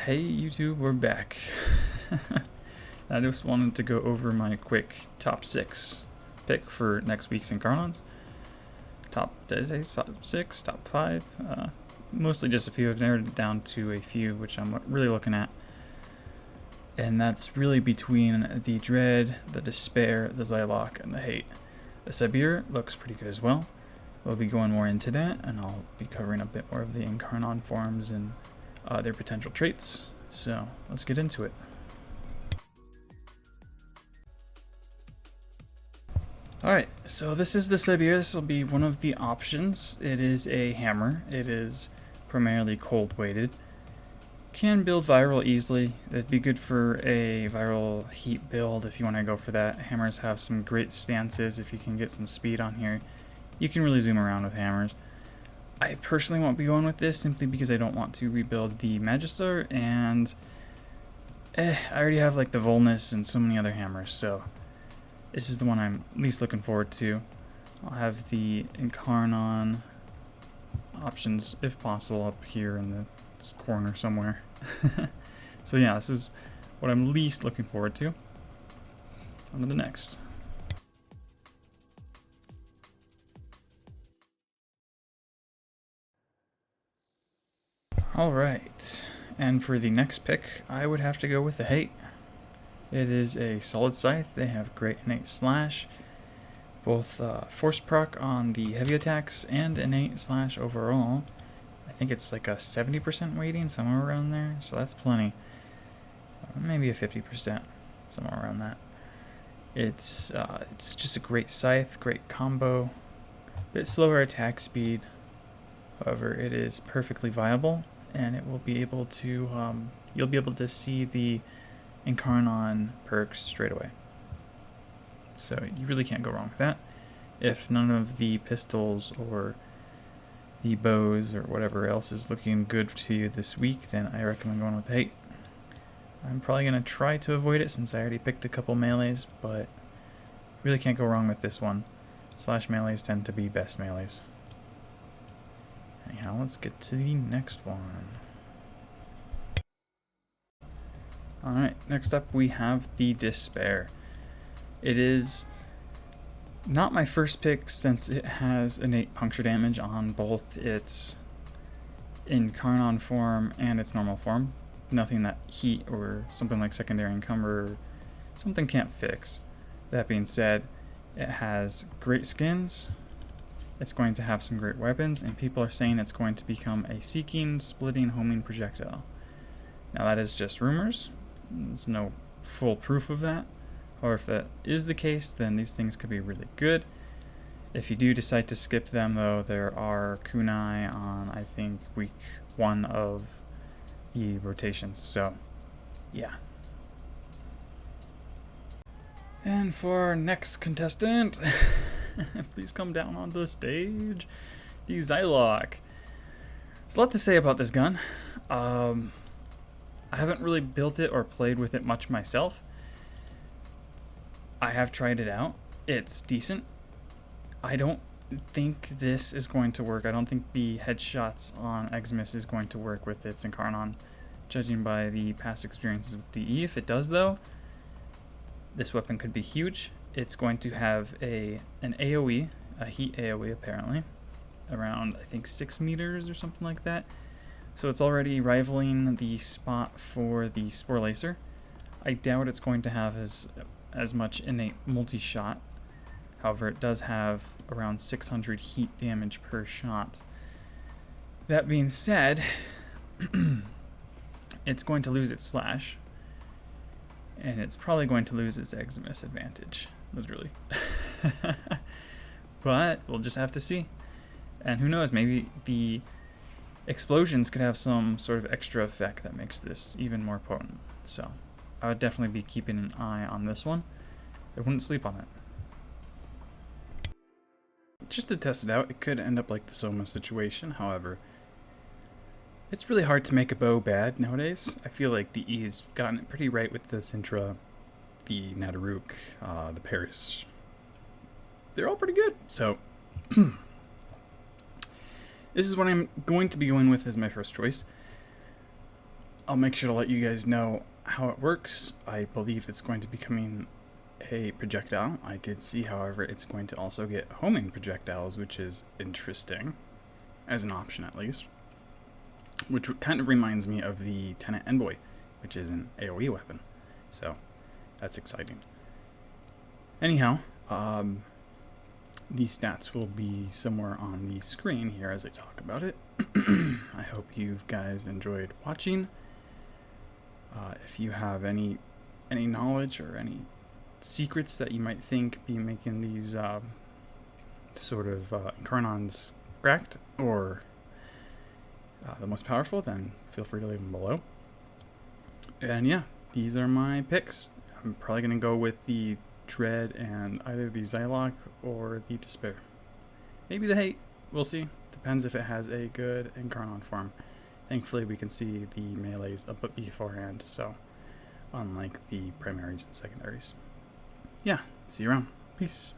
Hey YouTube, we're back. I just wanted to go over my quick top 6 pick for next week's Incarnons. Did I say top 6? Top 5? Mostly just a few. I've narrowed it down to a few, which I'm really looking at. And that's really between the Dread, the Despair, the Zylock, and the Hate. The Sabir looks pretty good as well. We'll be going more into that, and I'll be covering a bit more of the Incarnon forms and their potential traits. So let's get into it. Alright, so this is the Sabir. This will be one of the options. It is a hammer. It is primarily cold weighted. Can build viral easily. That'd be good for a viral heat build if you want to go for that. Hammers have some great stances. If you can get some speed on here, you can really zoom around with hammers. I personally won't be going with this simply because I don't want to rebuild the Magister, and I already have like the Volnus and so many other hammers, so this is the one I'm least looking forward to. I'll have the Incarnon options, if possible, up here in the corner somewhere. So yeah, this is what I'm least looking forward to. On to the next. Alright, and for the next pick, I would have to go with the Hate. It is a solid scythe. They have great innate slash, both force proc on the heavy attacks and innate slash overall. I think it's like a 70% weighting, somewhere around there, so that's plenty. Maybe a 50%, somewhere around that. It's just a great scythe, great combo. Bit slower attack speed, however, it is perfectly viable, and it will be able to you'll be able to see the Incarnon perks straight away. So you really can't go wrong with that. If none of the pistols or the bows or whatever else is looking good to you this week, then I recommend going with Hate. I'm probably going to try to avoid it since I already picked a couple melees, but really can't go wrong with this one. Slash melees tend to be best melees. Anyhow, let's get to the next one. Alright, next up we have the Despair. It is not my first pick since it has innate puncture damage on both its Incarnon form and its normal form. Nothing that heat or something like secondary encumber something can't fix. That being said, it has great skins. It's going to have some great weapons, and people are saying it's going to become a seeking, splitting, homing projectile. Now that is just rumors. There's no full proof of that. However, if that is the case, then these things could be really good. If you do decide to skip them, though, there are kunai on, I think, week 1 of the rotations. So, yeah. And for our next contestant, please come down onto the stage, the Zylock. There's a lot to say about this gun. I haven't really built it or played with it much myself. I have tried it out. It's decent. I don't think this is going to work. I don't think the headshots on Xmas is going to work with its Incarnon, judging by the past experiences with DE. If it does, though, this weapon could be huge. It's going to have an AoE, a heat AoE apparently, around I think 6 meters or something like that. So it's already rivaling the spot for the Spore Lacer. I doubt it's going to have as much innate multi-shot. However, it does have around 600 heat damage per shot. That being said, it's going to lose its slash, and it's probably going to lose its Xmas advantage, literally. But we'll just have to see. And who knows, maybe the explosions could have some sort of extra effect that makes this even more potent. So I would definitely be keeping an eye on this one. I wouldn't sleep on it. Just to test it out, it could end up like the Soma situation. However, it's really hard to make a bow bad nowadays. I feel like DE has gotten it pretty right with the Cintra, the Nataruk, the Paris. They're all pretty good. So this is what I'm going to be going with as my first choice. I'll make sure to let you guys know how it works. I believe it's going to be becoming a projectile. I did see, however, it's going to also get homing projectiles, which is interesting, as an option at least. Which kind of reminds me of the Tenant Envoy, which is an AoE weapon. So, that's exciting. Anyhow, these stats will be somewhere on the screen here as I talk about it. I hope you guys enjoyed watching. If you have any knowledge or any secrets that you might think be making these sort of Incarnons cracked or the most powerful, then feel free to leave them below. And yeah, these are my picks. I'm probably going to go with the Dread and either the Zylock or the Despair. Maybe the Hate. We'll see. Depends if it has a good Incarnon form. Thankfully, we can see the melees up beforehand, so unlike the primaries and secondaries. Yeah, see you around. Peace.